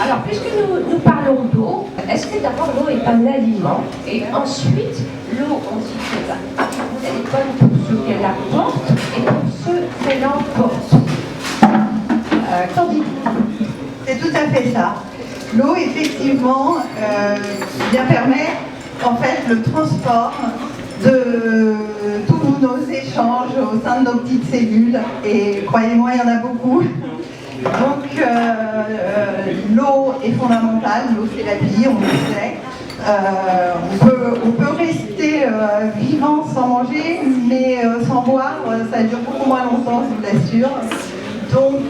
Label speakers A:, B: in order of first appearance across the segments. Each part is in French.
A: Alors, puisque nous parlons d'eau, est-ce que d'abord l'eau est un aliment? Et ensuite, l'eau, on dit qu'elle est bonne pour ceux qu'elle apporte et pour ceux qu'elle emporte. Qu'en dites-vous?
B: C'est tout à fait ça. L'eau, effectivement, bien permet en fait le transport de tous nos échanges au sein de nos petites cellules. Et croyez-moi, il y en a beaucoup. Donc l'eau est fondamentale, l'eau c'est la vie, on le sait. On peut rester vivant sans manger, mais sans boire, ça dure beaucoup moins longtemps, je vous l'assure. Donc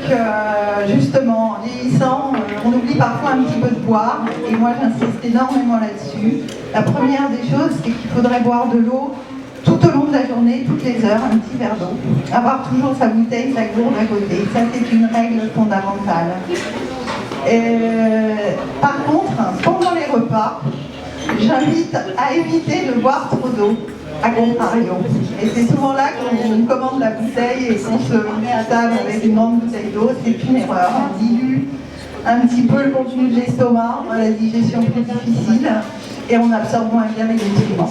B: justement, en vieillissant, on oublie parfois un petit peu de boire, et moi j'insiste énormément là-dessus. La première des choses, c'est qu'il faudrait boire de l'eau tout au long de la journée, toutes les heures, un petit verre d'eau. Avoir toujours sa bouteille, sa gourde à côté. Ça, c'est une règle fondamentale. Par contre, pendant les repas, j'invite à éviter de boire trop d'eau, à contrario. Et c'est souvent là qu'on commande la bouteille et qu'on se met à table avec une grande bouteille d'eau. C'est une erreur. On dilue un petit peu le contenu de l'estomac, la digestion plus difficile, et on absorbe moins bien les nutriments.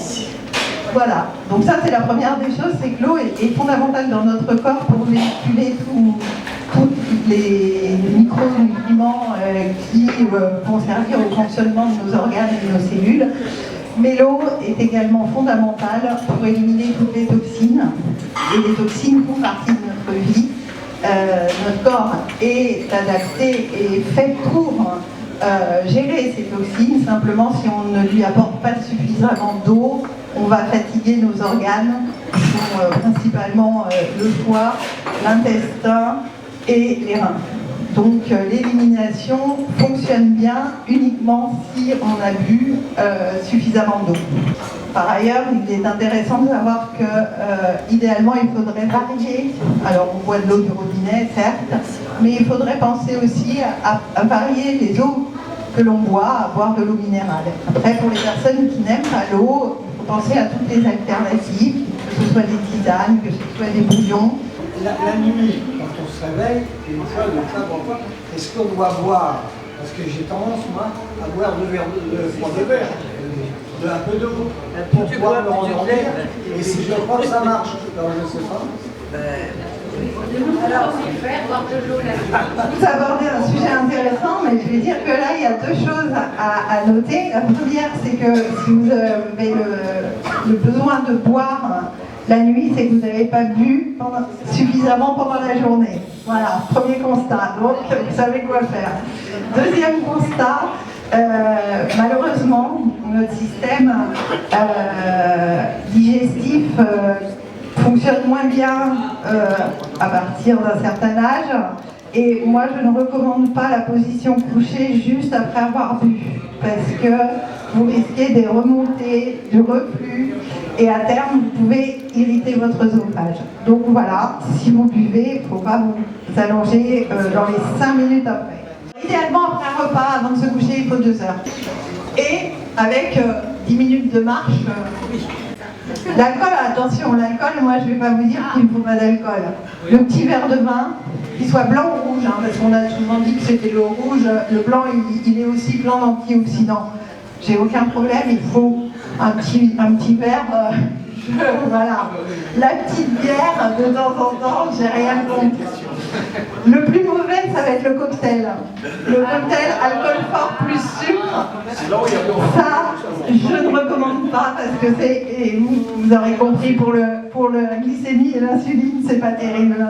B: Voilà, donc ça c'est la première des choses, c'est que l'eau est fondamentale dans notre corps pour véhiculer tous les micronutriments qui vont servir au fonctionnement de nos organes et de nos cellules. Mais l'eau est également fondamentale pour éliminer toutes les toxines. Et les toxines font partie de notre vie. Notre corps est adapté et fait pour gérer ces toxines. Simplement, si on ne lui apporte pas suffisamment d'eau, on va fatiguer nos organes, qui sont principalement le foie, l'intestin et les reins. Donc l'élimination fonctionne bien uniquement si on a bu suffisamment d'eau. Par ailleurs, il est intéressant de savoir que idéalement il faudrait varier. Alors on boit de l'eau du robinet, certes, mais il faudrait penser aussi à varier les eaux que l'on boit, à boire de l'eau minérale. Après, pour les personnes qui n'aiment pas l'eau, penser à toutes les alternatives, que ce soit des tisanes, que ce soit des bouillons.
C: La nuit, quand on se réveille, et une fois, deux fois, trois fois, est-ce qu'on doit boire? Parce que j'ai tendance, moi, à boire deux verres, un peu d'eau, pour pouvoir me rendormir. Et si je crois que ça marche, alors je ne sais pas.
A: Alors, boire de l'eau là.
B: Vous abordez un sujet intéressant, mais je vais dire que là, il y a deux choses à noter. La première, c'est que si vous avez le besoin de boire la nuit, c'est que vous n'avez pas bu suffisamment pendant la journée. Voilà, premier constat. Donc, vous savez quoi faire. Deuxième constat, malheureusement, notre système digestif fonctionne moins bien à partir d'un certain âge. Et moi, je ne recommande pas la position couchée juste après avoir bu, parce que vous risquez des remontées, du reflux, et à terme, vous pouvez irriter votre œsophage. Donc voilà, si vous buvez, il ne faut pas vous allonger dans les 5 minutes après. Idéalement, après un repas, avant de se coucher, il faut 2 heures. Et avec 10 minutes de marche, l'alcool, attention, l'alcool, moi je ne vais pas vous dire qu'il ne faut pas d'alcool. Le petit verre de vin, qu'il soit blanc ou rouge, parce qu'on a souvent dit que c'était le rouge, le blanc il est aussi plein d'antioxydants. J'ai aucun problème, il faut un petit verre, voilà. La petite bière, de temps en temps, j'ai rien contre. Le plus mauvais, ça va être le cocktail. Le cocktail, alcool fort plus sucre. Ça, je ne recommande pas parce que c'est, et vous aurez compris, pour la glycémie et l'insuline, c'est pas terrible.